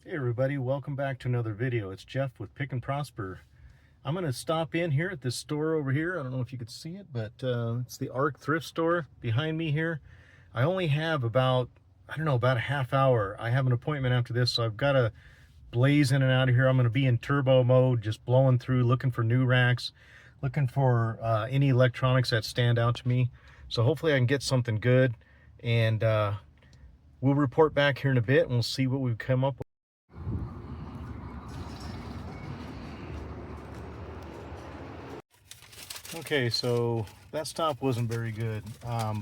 Hey everybody, welcome back to another video. It's Jeff with PicknProsper. I'm going to stop in here at this store over here. I don't know if you could see it, but it's the Arc thrift store behind me here. I only have about a half hour. I have an appointment after this, so I've got to blaze in and out of here. I'm going to be in turbo mode, just blowing through, looking for new racks, looking for any electronics that stand out to me. So hopefully I can get something good, and we'll report back here in a bit and we'll see what we've come up with. Okay, so that stop wasn't very good,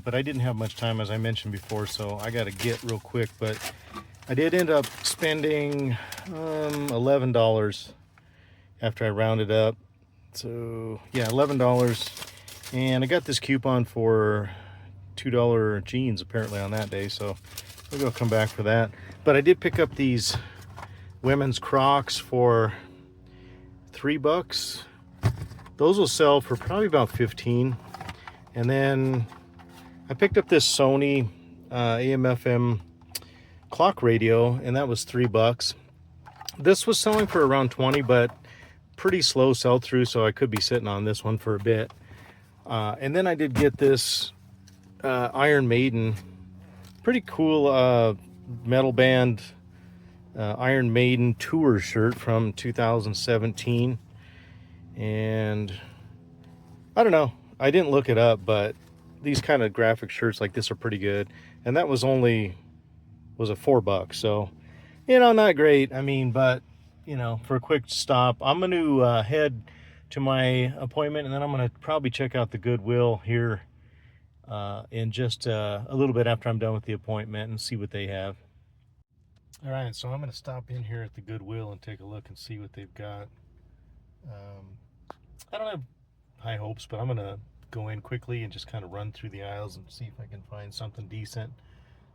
but I didn't have much time, as I mentioned before, so I got to get real quick. But I did end up spending $11 after I rounded up. So yeah, $11, and I got this coupon for $2 jeans apparently on that day, so maybe I'll come back for that. But I did pick up these women's Crocs for $3. Those will sell for probably about 15. And then I picked up this Sony AM/FM clock radio, and that was $3. This was selling for around 20, but pretty slow sell through, so I could be sitting on this one for a bit. And then I did get this Iron Maiden, pretty cool metal band Iron Maiden tour shirt from 2017. And I don't know, I didn't look it up, but these kind of graphic shirts like this are pretty good. And that was only, was it $4? So, not great. I mean, but for a quick stop, I'm going to head to my appointment, and then I'm going to probably check out the Goodwill here in just a little bit after I'm done with the appointment and see what they have. All right, so I'm going to stop in here at the Goodwill and take a look and see what they've got. I don't have high hopes, but I'm going to go in quickly and just kind of run through the aisles and see if I can find something decent.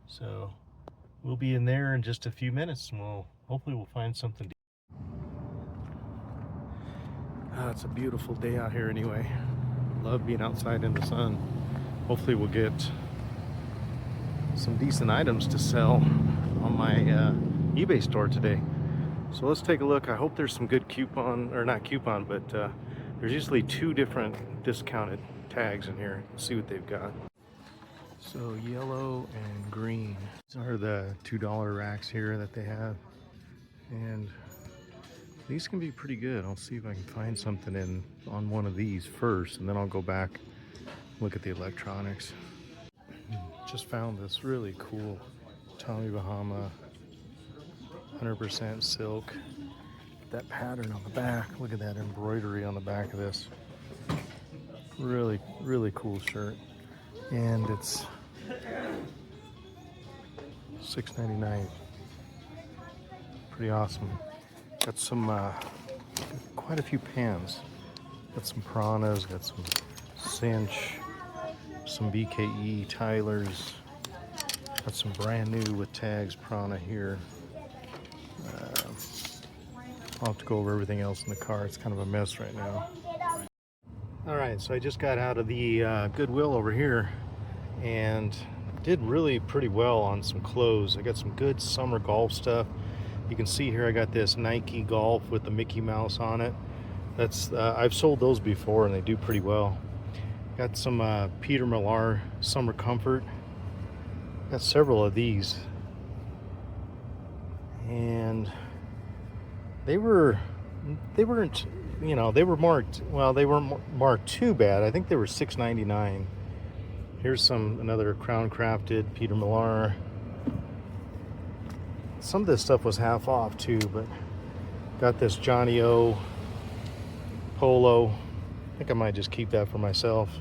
So we'll be in there in just a few minutes, and hopefully we'll find something decent. It's a beautiful day out here anyway. Love being outside in the sun. Hopefully we'll get some decent items to sell on my eBay store today. So let's take a look. I hope there's some good coupon, or not coupon, but there's usually 2 different discounted tags in here. Let's see what they've got. So yellow and green. These are the $2 racks here that they have. And these can be pretty good. I'll see if I can find something on one of these first, and then I'll go back, look at the electronics. Just found this really cool Tommy Bahama 100% silk. That pattern on the back, look at that embroidery on the back of this. Really, really cool shirt. And it's $6.99. Pretty awesome. Got some, quite a few pans. Got some Pranas, got some Cinch, some BKE Tylers. Got some brand new with tags Prana here. I'll have to go over everything else in the car. It's kind of a mess right now. All right, so I just got out of the Goodwill over here and did really pretty well on some clothes. I got some good summer golf stuff. You can see here I got this Nike Golf with the Mickey Mouse on it. That's I've sold those before and they do pretty well. Got some Peter Millar Summer Comfort. Got several of these. And they weren't, they were marked, well, they weren't marked too bad. I think they were $6.99. Here's another Crown Crafted Peter Millar. Some of this stuff was half off too, but got this Johnny O polo. I think I might just keep that for myself.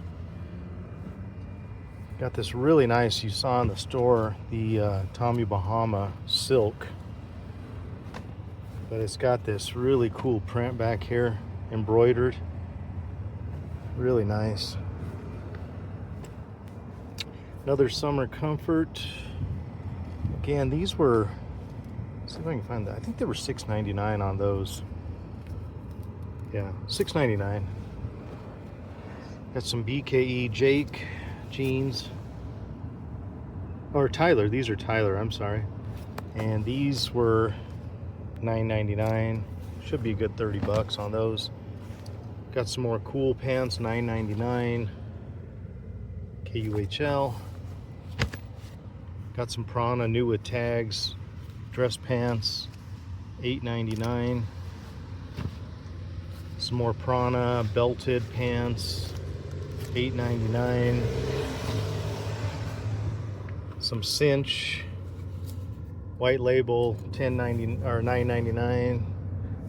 Got this really nice, you saw in the store, the Tommy Bahama silk. But it's got this really cool print back here, embroidered. Really nice. Another Summer Comfort. Again, these were, let's see if I can find that. I think they were $6.99 on those. Yeah, $6.99. Got some BKE Jake jeans. Or Tyler, these are Tyler, I'm sorry. And these were $9.99. Should be a good 30 bucks on those. Got some more cool pants, $9.99. KUHL. Got some Prana new with tags, dress pants, $8.99. Some more Prana belted pants, $8.99. Some cinch white label, $10.90 or $9.99.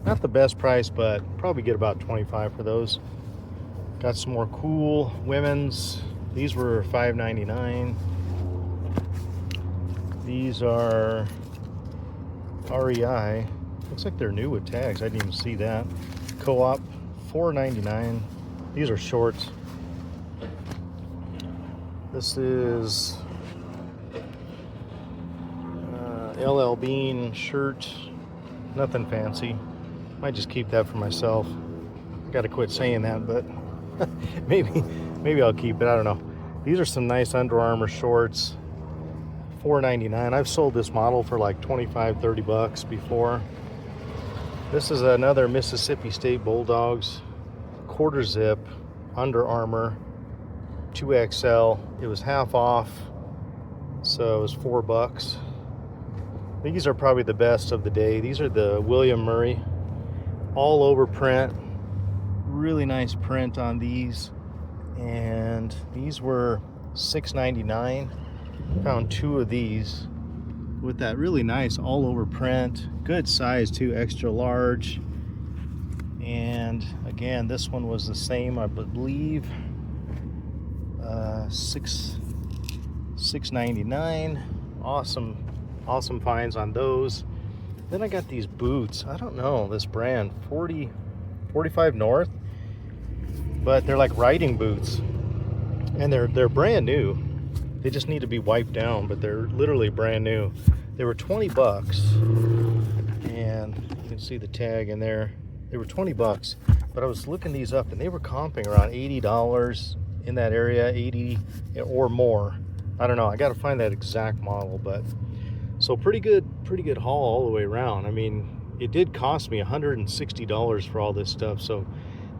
Not the best price, but probably get about 25 for those. Got some more cool women's. These were $5.99. These are REI. Looks like they're new with tags. I didn't even see that. Co-op, $4.99. These are shorts. This is LL Bean shirt. Nothing fancy. Might just keep that for myself. Got to quit saying that, but maybe I'll keep it. I don't know. These are some nice Under Armour shorts. $4.99. I've sold this model for like 25, 30 bucks before. This is another Mississippi State Bulldogs quarter zip Under Armour 2XL. It was half off, so it was 4 bucks. These are probably the best of the day. These are the William Murray all over print. Really nice print on these, and these were $6.99. Found 2 of these with that really nice all over print. Good size too, extra large. And again, this one was the same, I believe. $6.99. Awesome finds on those. Then I got these boots. I don't know this brand, 45 North, but they're like riding boots, and they're brand new. They just need to be wiped down, but they're literally brand new. They were 20 bucks, and you can see the tag in there. They were 20 bucks, but I was looking these up, and they were comping around $80 in that area, 80 or more. I don't know. I got to find that exact model, but so pretty good haul all the way around. I mean, it did cost me $160 for all this stuff, so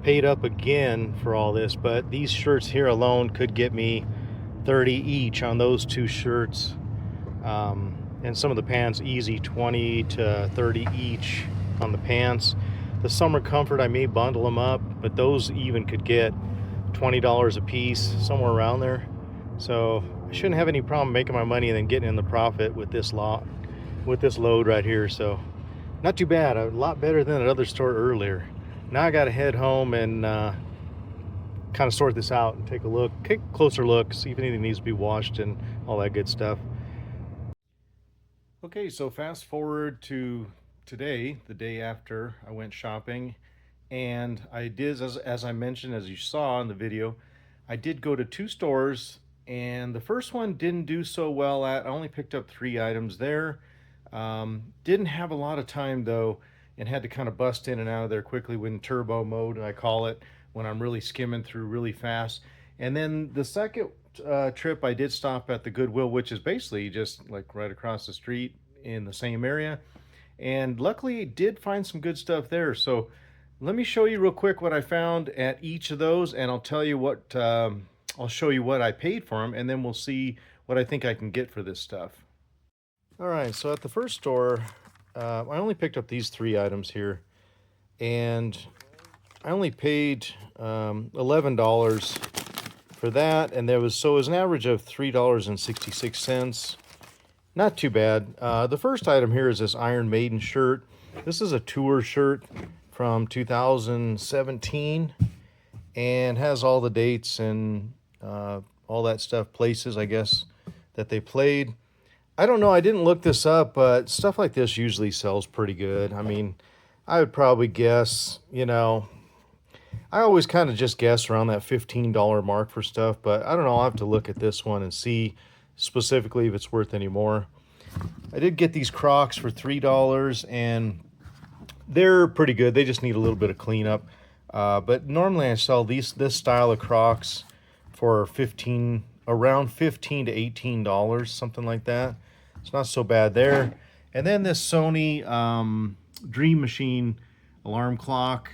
paid up again for all this. But these shirts here alone could get me 30 each on those 2 shirts, and some of the pants easy 20 to 30 each on the pants. The Summer Comfort, I may bundle them up, but those even could get $20 a piece, somewhere around there. So I shouldn't have any problem making my money and then getting in the profit with this load right here. So not too bad. A lot better than at other store earlier. Now I got to head home and kind of sort this out and take a closer look, see if anything needs to be washed and all that good stuff. Okay, so fast forward to today, the day after I went shopping, and I did, as I mentioned, as you saw in the video, I did go to 2 stores, and the first one didn't do so well I only picked up 3 items there. Didn't have a lot of time though, and had to kind of bust in and out of there quickly when turbo mode, I call it, when I'm really skimming through really fast. And then the second trip, I did stop at the Goodwill, which is basically just like right across the street in the same area, and luckily did find some good stuff there. So let me show you real quick what I found at each of those, and I'll tell you what I'll show you what I paid for them, and then we'll see what I think I can get for this stuff. All right, so at the first store, I only picked up these 3 items here, and I only paid $11 for that, and it was an average of $3.66. Not too bad. The first item here is this Iron Maiden shirt. This is a tour shirt from 2017, and has all the dates and all that stuff, places, I guess, that they played. I don't know, I didn't look this up, but stuff like this usually sells pretty good. I mean, I would probably guess, I always kind of just guess around that $15 mark for stuff, but I don't know, I'll have to look at this one and see specifically if it's worth any more. I did get these Crocs for $3, and they're pretty good. They just need a little bit of cleanup. But normally I sell this style of Crocs for around $15 to $18, something like that. It's not so bad there. And then this Sony Dream Machine alarm clock,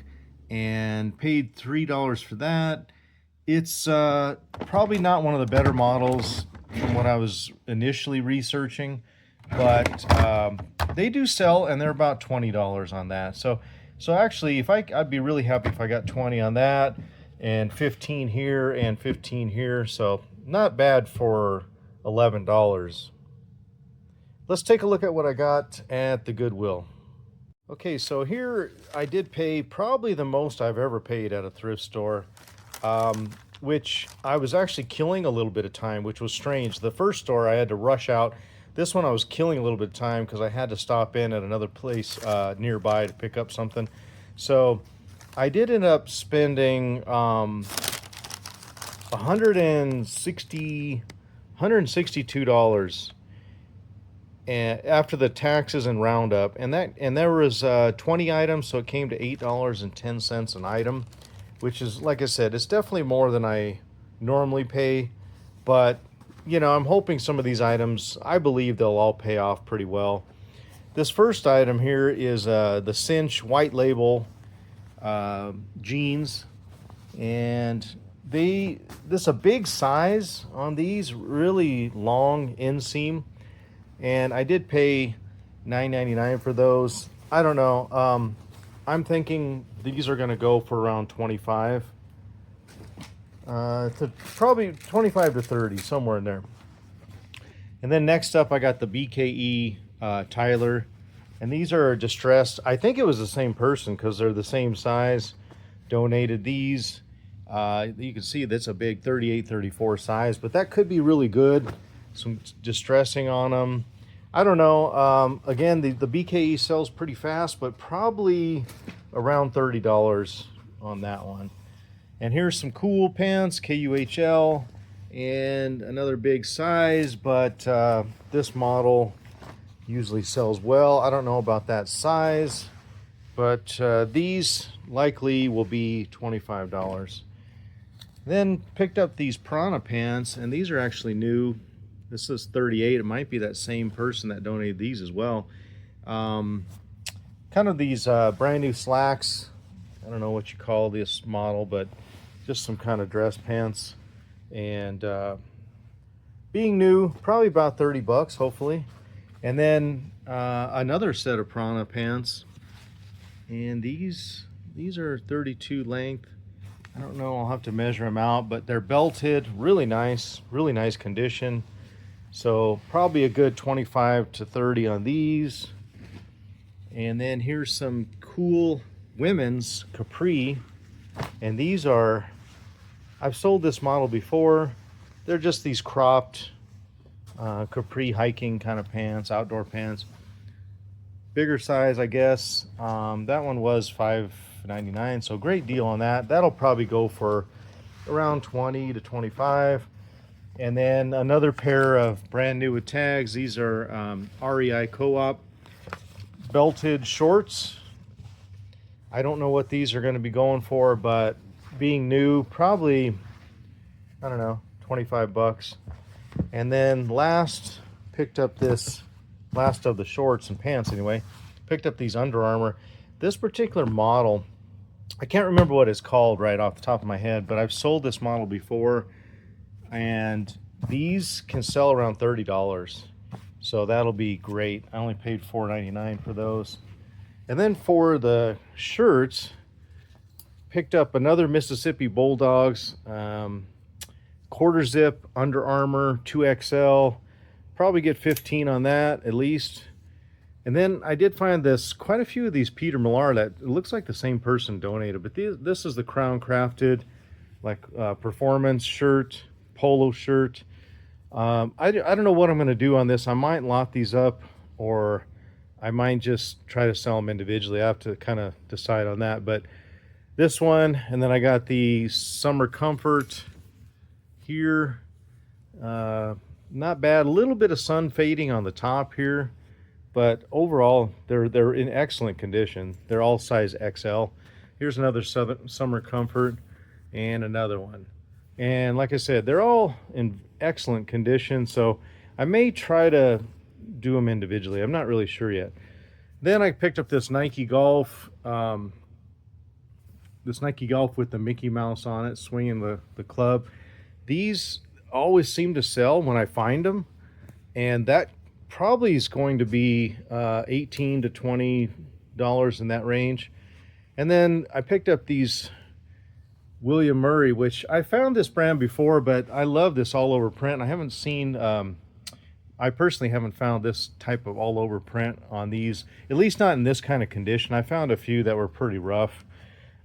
and paid $3 for that. It's probably not one of the better models from what I was initially researching, but they do sell, and they're about $20 on that. So actually, I'd be really happy if I got 20 on that, and 15 here, and 15 here. So not bad for $11. Let's take a look at what I got at the Goodwill. Okay, so here I did pay probably the most I've ever paid at a thrift store, which I was actually killing a little bit of time, which was strange. The first store I had to rush out. This one I was killing a little bit of time because I had to stop in at another place nearby to pick up something. So I did end up spending $162 and after the taxes and roundup, and there was 20 items, so it came to $8.10 an item, which is, like I said, it's definitely more than I normally pay. But you know, I'm hoping some of these items, I believe they'll all pay off pretty well. This first item here is the Cinch white label jeans, and this is a big size on these, really long inseam. And I did pay $9.99 for those. I don't know. I'm thinking these are going to go for around 25. To probably 25 to 30, somewhere in there. And then next up, I got the BKE Tyler. And these are distressed. I think it was the same person because they're the same size. Donated these. You can see that's a big 38, 34 size, but that could be really good. Some distressing on them. I don't know. Again, the BKE sells pretty fast, but probably around $30 on that one. And here's some cool pants, KUHL, and another big size, but this model usually sells well. I don't know about that size, but these likely will be $25. Then picked up these Prana pants, and these are actually new. This is 38. It might be that same person that donated these as well. Kind of these brand new slacks. I don't know what you call this model, but just some kind of dress pants. And being new, probably about 30 bucks, hopefully. And then another set of Prana pants. And these are 32 length. I don't know, I'll have to measure them out, but they're belted, really nice condition. So probably a good 25 to 30 on these. And then here's some cool women's capri. And these are, I've sold this model before. They're just these cropped capri hiking kind of pants, outdoor pants. Bigger size, I guess. That one was $5.99, so great deal on that. That'll probably go for around 20 to 25. And then another pair of brand new with tags. These are REI Co-op belted shorts. I don't know what these are going to be going for, but being new, probably, I don't know, 25 bucks. And then picked up this last of the shorts and pants anyway. Picked up these Under Armour. This particular model, I can't remember what it's called right off the top of my head, but I've sold this model before. And these can sell around $30, so that'll be great. I only paid $4.99 for those. And then for the shirts, picked up another Mississippi Bulldogs quarter zip Under Armour 2XL. Probably get 15 on that at least. And then I did find quite a few of these Peter Millar that it looks like the same person donated, but this is the Crown Crafted performance shirt. Polo shirt. I don't know what I'm going to do on this. I might lot these up, or I might just try to sell them individually. I have to kind of decide on that. But this one, and then I got the Summer Comfort here. Not bad. A little bit of sun fading on the top here, but overall they're in excellent condition. They're all size XL. Here's another Summer Comfort and another one. And like I said, they're all in excellent condition, so I may try to do them individually. I'm not really sure yet. Then I picked up this Nike Golf, with the Mickey Mouse on it, swinging the club. These always seem to sell when I find them, and that probably is going to be $18 to $20 in that range. And then I picked up these William Murray, which I found this brand before, but I love this all over print. I haven't seen, I personally haven't found this type of all over print on these, at least not in this kind of condition. I found a few that were pretty rough.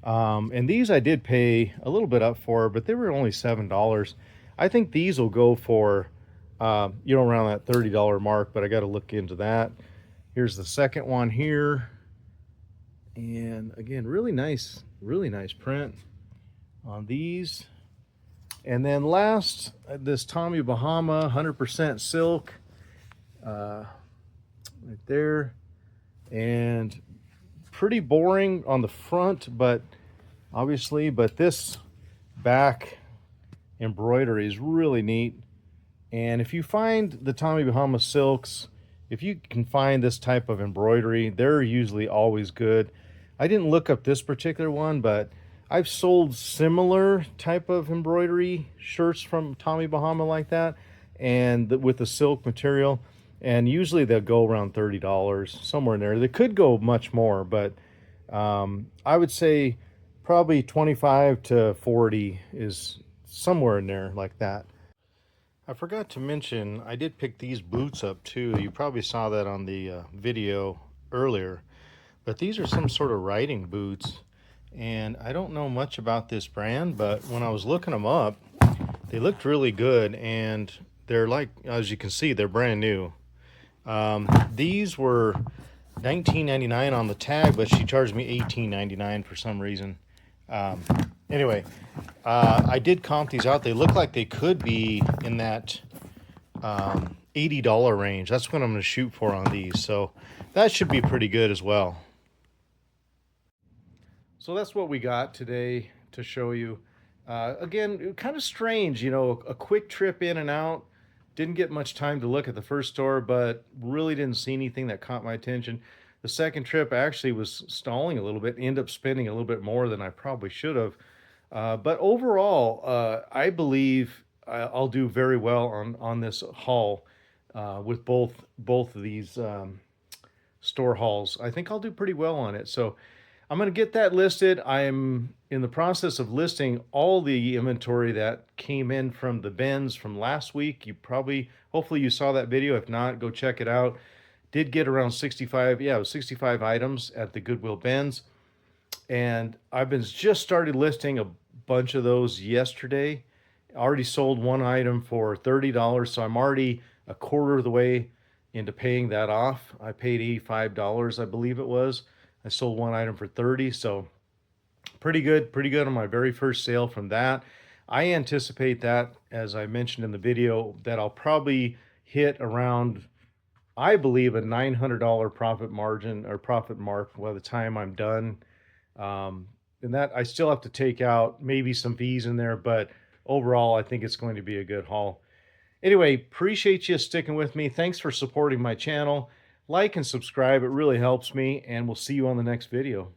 And these I did pay a little bit up for, but they were only $7. I think these will go for, around that $30 mark, but I got to look into that. Here's the second one here. And again, really nice print on these. And then last, this Tommy Bahama 100% silk, right there. And pretty boring on the front, but obviously, this back embroidery is really neat. And if you find the Tommy Bahama silks, if you can find this type of embroidery, they're usually always good. I didn't look up this particular one, but I've sold similar type of embroidery shirts from Tommy Bahama like that, and with the silk material, and usually they'll go around $30, somewhere in there. They could go much more, but I would say probably 25 to 40 is somewhere in there like that. I forgot to mention, I did pick these boots up too. You probably saw that on the video earlier, but these are some sort of riding boots, and I don't know much about this brand, but when I was looking them up, they looked really good, and they're, like, as you can see, they're brand new. These were $19.99 on the tag, but she charged me $18.99 for some reason. Anyway, I did comp these out. They look like they could be in that $80 range. That's what I'm going to shoot for on these. So that should be pretty good as well. So that's what we got today to show you. Again, kind of strange, a quick trip in and out. Didn't get much time to look at the first store, but really didn't see anything that caught my attention. The second trip actually was stalling a little bit, ended up spending a little bit more than I probably should have. But overall, I believe I'll do very well on this haul with both of these store hauls. I think I'll do pretty well on it. So I'm going to get that listed. I'm in the process of listing all the inventory that came in from the bins from last week. Hopefully you saw that video. If not, go check it out. Did get around 65, it was 65 items at the Goodwill bins. And I've been just started listing a bunch of those yesterday. Already sold one item for $30, so I'm already a quarter of the way into paying that off. I paid $85, I believe it was. I sold one item for $30, so pretty good on my very first sale from that. I anticipate that, as I mentioned in the video, that I'll probably hit around, I believe, a $900 profit margin or profit mark by the time I'm done. And that I still have to take out maybe some fees in there, but overall, I think it's going to be a good haul. Anyway, appreciate you sticking with me. Thanks for supporting my channel. Like and subscribe. It really helps me, and we'll see you on the next video.